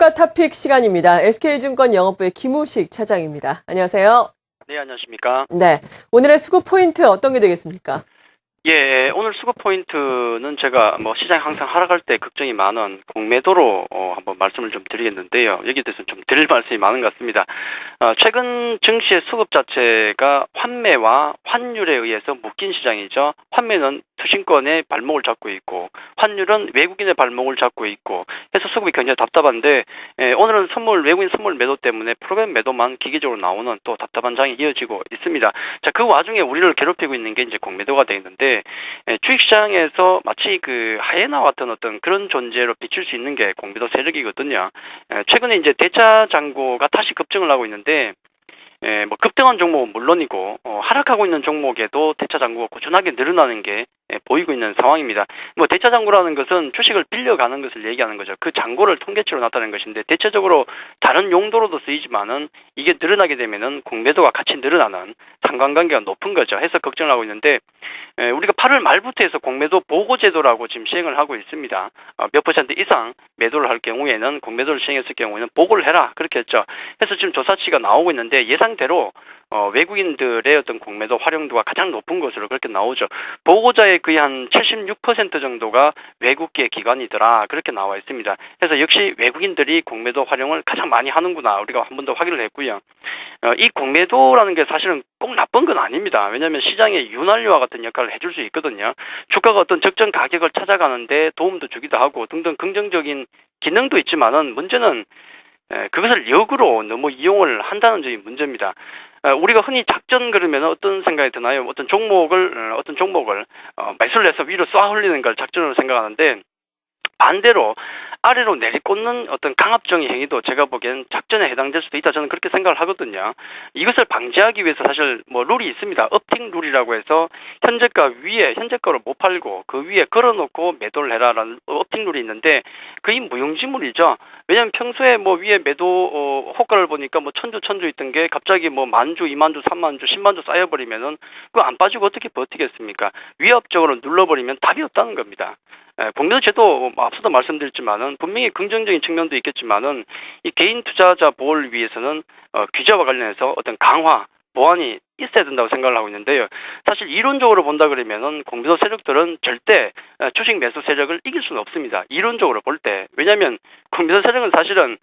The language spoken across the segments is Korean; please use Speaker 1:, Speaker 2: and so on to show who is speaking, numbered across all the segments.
Speaker 1: 주가 탑픽 시간입니다. SK증권 영업부의 김우식 차장입니다. 안녕하세요.
Speaker 2: 네, 안녕하십니까.
Speaker 1: 네, 오늘의 수급 포인트 어떤 게 되겠습니까?
Speaker 2: 예, 오늘 수급 포인트는 제가 시장이 항상 하락할 때 걱정이 많은 공매도로 한번 말씀을 좀 드리겠는데요. 여기에 대해서 좀 드릴 말씀이 많은 것 같습니다. 최근 증시의 수급 자체가 환매와 환율에 의해서 묶인 시장이죠. 환매는 투신권의 발목을 잡고 있고 환율은 외국인의 발목을 잡고 있고 해서 수급이 굉장히 답답한데 오늘은 외국인 선물 매도 때문에 프로그램 매도만 기계적으로 나오는 또 답답한 장이 이어지고 있습니다. 자, 그 와중에 우리를 괴롭히고 있는 게 이제 공매도가 되어 있는데 주식시장에서 마치 그 하이에나와 같은 어떤 그런 존재로 비출 수 있는 게 공매도 세력이거든요. 최근에 이제 대차 잔고가 다시 급증을 하고 있는데 급등한 종목은 물론이고 하락하고 있는 종목에도 대차 잔고가 꾸준하게 늘어나는 게 보이고 있는 상황입니다. 대차 잔고라는 것은 주식을 빌려가는 것을 얘기하는 거죠. 그 잔고를 통계치로 나타내는 것인데 대체적으로 다른 용도로도 쓰이지만은 이게 늘어나게 되면은 공매도가 같이 늘어나는 상관관계가 높은 거죠. 해서 걱정을 하고 있는데 우리가 8월 말부터 해서 공매도 보고제도라고 지금 시행을 하고 있습니다. 몇 퍼센트 이상 매도를 할 경우에는 공매도를 시행했을 경우에는 보고를 해라 그렇게 했죠. 그래서 지금 조사치가 나오고 있는데 예상대로 외국인들의 어떤 공매도 활용도가 가장 높은 것으로 그렇게 나오죠. 보고자의 거의 한 76% 정도가 외국계 기관이더라 그렇게 나와 있습니다. 그래서 역시 외국인들이 공매도 활용을 가장 많이 하는구나 우리가 한 번 더 확인을 했고요. 이 공매도라는 게 사실은 꼭 나쁜 건 아닙니다. 왜냐하면 시장의 윤활유와 같은 역할을 해줄 수 있거든요. 주가가 어떤 적정 가격을 찾아가는데 도움도 주기도 하고 등등 긍정적인 기능도 있지만은 문제는 그것을 역으로 너무 이용을 한다는 점이 문제입니다. 우리가 흔히 작전 그러면 어떤 생각이 드나요? 어떤 종목을 매수를 해서 위로 쏘아 올리는 걸 작전으로 생각하는데 반대로 아래로 내리꽂는 어떤 강압적인 행위도 제가 보기엔 작전에 해당될 수도 있다 저는 그렇게 생각을 하거든요. 이것을 방지하기 위해서 사실 룰이 있습니다. 업팅 룰이라고 해서 현재가로 못 팔고 그 위에 걸어놓고 매도를 해라라는 업팅 룰이 있는데 거의 무용지물이죠. 왜냐하면 평소에 위에 매도 호가를 보니까 천주 있던 게 갑자기 만주, 2만주, 3만주, 10만주 쌓여버리면은 그거 안 빠지고 어떻게 버티겠습니까? 위협적으로 눌러버리면 답이 없다는 겁니다. 공매도 제도 앞서도 말씀드렸지만은 분명히 긍정적인 측면도 있겠지만은 이 개인 투자자 보호를 위해서는 규제와 관련해서 어떤 강화 보완이 있어야 된다고 생각을 하고 있는데요. 사실 이론적으로 본다 그러면은 공매도 세력들은 절대 주식 매수 세력을 이길 수는 없습니다. 이론적으로 볼 때. 왜냐하면 공매도 세력은 사실은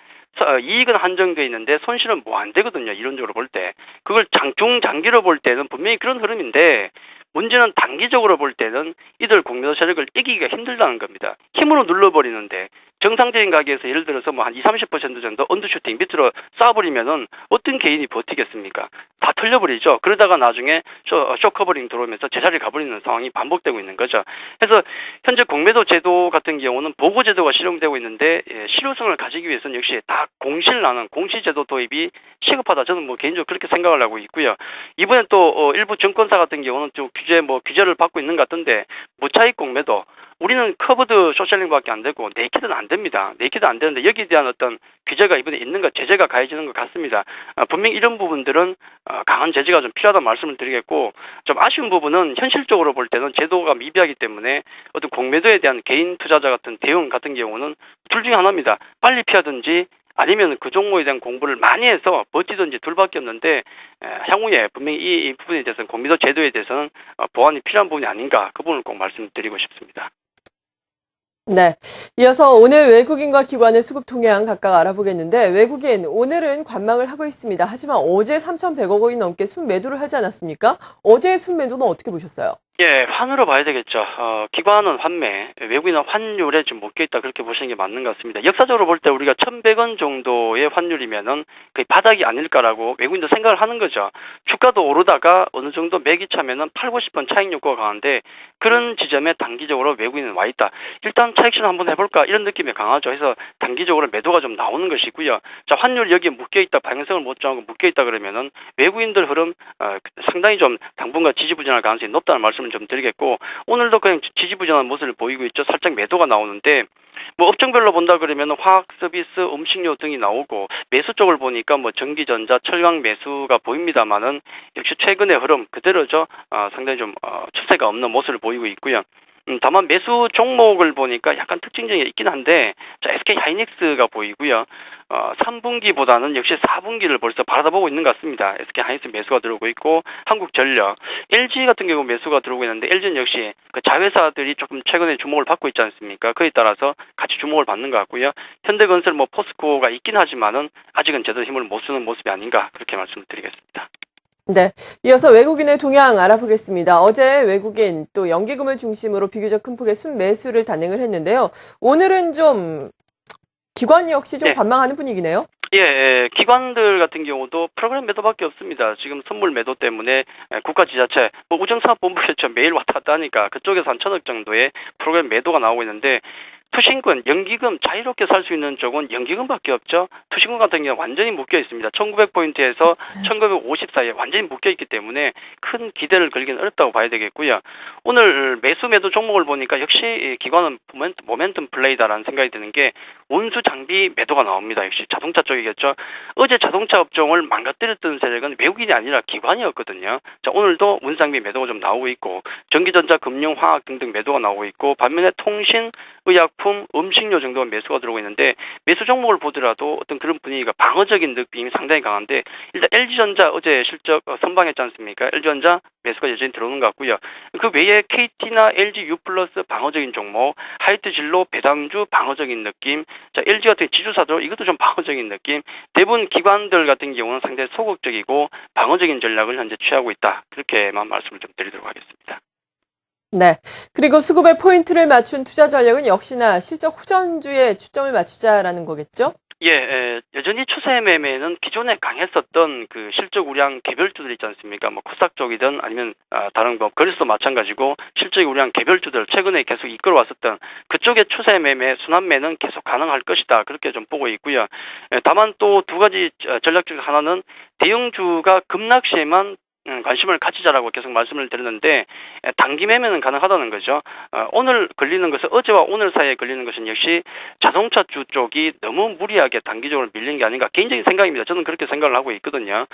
Speaker 2: 이익은 한정되어 있는데 손실은 안 되거든요. 이론적으로 볼 때. 그걸 중장기로 볼 때는 분명히 그런 흐름인데 문제는 단기적으로 볼 때는 이들 공매도 세력을 이기기가 힘들다는 겁니다. 힘으로 눌러버리는데 정상적인 가격에서 예를 들어서 한 20-30% 정도 언더슈팅 밑으로 쏴버리면은 어떤 개인이 버티겠습니까? 다 털려버리죠. 그러다가 나중에 쇼커버링 들어오면서 제자리를 가버리는 상황이 반복되고 있는 거죠. 그래서 현재 공매도 제도 같은 경우는 보고제도가 실용되고 있는데 실효성을 가지기 위해서는 역시 다 공실나는 공시제도 도입이 시급하다. 저는 개인적으로 그렇게 생각을 하고 있고요. 이번에 또 일부 증권사 같은 경우는 좀 규제를 받고 있는 것 같은데 무차익 공매도 우리는 커버드 쇼셀링밖에 안 되고 네이키드는 안 됩니다. 네이키드 안 되는데 여기에 대한 어떤 규제가 이번에 있는 것, 제재가 가해지는 것 같습니다. 분명히 이런 부분들은 강한 제재가 좀 필요하다는 말씀을 드리겠고 좀 아쉬운 부분은 현실적으로 볼 때는 제도가 미비하기 때문에 어떤 공매도에 대한 개인 투자자 같은 대응 같은 경우는 둘 중에 하나입니다. 빨리 피하든지 아니면 그 종목에 대한 공부를 많이 해서 버티든지 둘밖에 없는데 향후에 분명히 이 부분에 대해서는 공매도 제도에 대해서는 보완이 필요한 부분이 아닌가 그 부분을 꼭 말씀드리고 싶습니다.
Speaker 1: 네. 이어서 오늘 외국인과 기관의 수급 통계항 각각 알아보겠는데 외국인 오늘은 관망을 하고 있습니다. 하지만 어제 3,100억 원이 넘게 순매도를 하지 않았습니까? 어제의 순매도는 어떻게 보셨어요?
Speaker 2: 예, 환으로 봐야 되겠죠. 기관은 환매, 외국인은 환율에 좀 묶여있다 그렇게 보시는 게 맞는 것 같습니다. 역사적으로 볼 때 우리가 1,100원 정도의 환율이면은 거의 바닥이 아닐까라고 외국인도 생각을 하는 거죠. 주가도 오르다가 어느 정도 맥이 차면은 팔고 싶은 차익 욕구가 강한데 그런 지점에 단기적으로 외국인은 와 있다. 일단 차익 실현 한번 해볼까 이런 느낌이 강하죠. 해서 단기적으로 매도가 좀 나오는 것이고요. 자, 환율 여기에 묶여있다, 방향성을 못 정하고 묶여있다 그러면은 외국인들 흐름 상당히 좀 당분간 지지부진할 가능성이 높다는 말씀을 좀 드리겠고 오늘도 그냥 지지부진한 모습을 보이고 있죠. 살짝 매도가 나오는데 업종별로 본다 그러면 화학 서비스, 음식료 등이 나오고 매수 쪽을 보니까 전기전자, 철강 매수가 보입니다만은 역시 최근의 흐름 그대로죠. 상당히 좀 추세가 없는 모습을 보이고 있고요. 다만 매수 종목을 보니까 약간 특징적인 게 있긴 한데, 자, SK 하이닉스가 보이고요. 3분기보다는 역시 4분기를 벌써 바라보고 있는 것 같습니다. SK 하이닉스 매수가 들어오고 있고, 한국전력, LG 같은 경우 매수가 들어오고 있는데, LG는 역시 그 자회사들이 조금 최근에 주목을 받고 있지 않습니까? 그에 따라서 같이 주목을 받는 것 같고요. 현대건설, 포스코가 있긴 하지만은 아직은 제대로 힘을 못 쓰는 모습이 아닌가, 그렇게 말씀을 드리겠습니다.
Speaker 1: 네. 이어서 외국인의 동향 알아보겠습니다. 어제 외국인 또 연기금을 중심으로 비교적 큰 폭의 순매수를 단행을 했는데요. 오늘은 좀 기관 역시 좀
Speaker 2: 네.
Speaker 1: 관망하는 분위기네요.
Speaker 2: 예, 기관들 같은 경우도 프로그램 매도밖에 없습니다. 지금 선물 매도 때문에 국가 지자체, 우정사업본부에서 매일 왔다 갔다 하니까 그쪽에서 한 1,000억 정도의 프로그램 매도가 나오고 있는데, 투신권, 연기금 자유롭게 살 수 있는 쪽은 연기금밖에 없죠. 투신권 같은 경우는 완전히 묶여 있습니다. 1900포인트에서 1950 사이에 완전히 묶여 있기 때문에 큰 기대를 걸기는 어렵다고 봐야 되겠고요. 오늘 매수 매도 종목을 보니까 역시 기관은 모멘텀 플레이다라는 생각이 드는 게, 운수 장비 매도가 나옵니다. 역시 자동차 쪽이겠죠. 어제 자동차 업종을 망가뜨렸던 세력은 외국인이 아니라 기관이었거든요. 자, 오늘도 운장비 매도가 좀 나오고 있고, 전기전자, 금융, 화학 등등 매도가 나오고 있고, 반면에 통신, 의약품, 음식료 정도가 매수가 들어오고 있는데, 매수 종목을 보더라도 어떤 그런 분위기가 방어적인 느낌이 상당히 강한데, 일단 LG전자 어제 실적 선방했지 않습니까? LG전자 매수가 여전히 들어오는 것 같고요. 그 외에 KT나 LG U 플러스 방어적인 종목, 하이트진로, 배당주 방어적인 느낌, 자, LG 같은 지주사도 이것도 좀 방어적인 느낌, 대부분 기관들 같은 경우는 상당히 소극적이고 방어적인 전략을 현재 취하고 있다. 그렇게만 말씀을 좀 드리도록 하겠습니다.
Speaker 1: 네. 그리고 수급의 포인트를 맞춘 투자 전략은 역시나 실적 호전주에 초점을 맞추자라는 거겠죠?
Speaker 2: 예, 여전히 추세 매매는 기존에 강했었던 그 실적 우량 개별주들 있지 않습니까? 코스닥 쪽이든 아니면 다른 거래소도 마찬가지고 실적 우량 개별주들 최근에 계속 이끌어왔었던 그쪽의 추세 매매, 순환매는 계속 가능할 것이다. 그렇게 좀 보고 있고요. 다만 또 두 가지 전략 중 하나는 대형주가 급락 시에만 관심을 가지자라고 계속 말씀을 드렸는데, 단기 매매는 가능하다는 거죠. 오늘 걸리는 것은, 어제와 오늘 사이에 걸리는 것은 역시 자동차주 쪽이 너무 무리하게 단기적으로 밀린 게 아닌가, 개인적인 생각입니다. 저는 그렇게 생각을 하고 있거든요.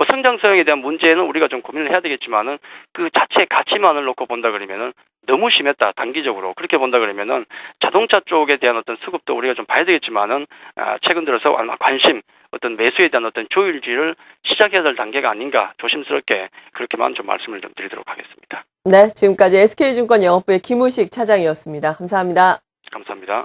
Speaker 2: 성장성에 대한 문제는 우리가 좀 고민을 해야 되겠지만은, 그 자체 가치만을 놓고 본다 그러면은 너무 심했다, 단기적으로. 그렇게 본다 그러면은 자동차 쪽에 대한 어떤 수급도 우리가 좀 봐야 되겠지만은, 최근 들어서 아마 관심, 어떤 매수에 대한 어떤 조율지를 시작해야 될 단계가 아닌가, 조심스럽게 그렇게만 좀 말씀을 좀 드리도록 하겠습니다.
Speaker 1: 네. 지금까지 SK증권 영업부의 김우식 차장이었습니다. 감사합니다.
Speaker 2: 감사합니다.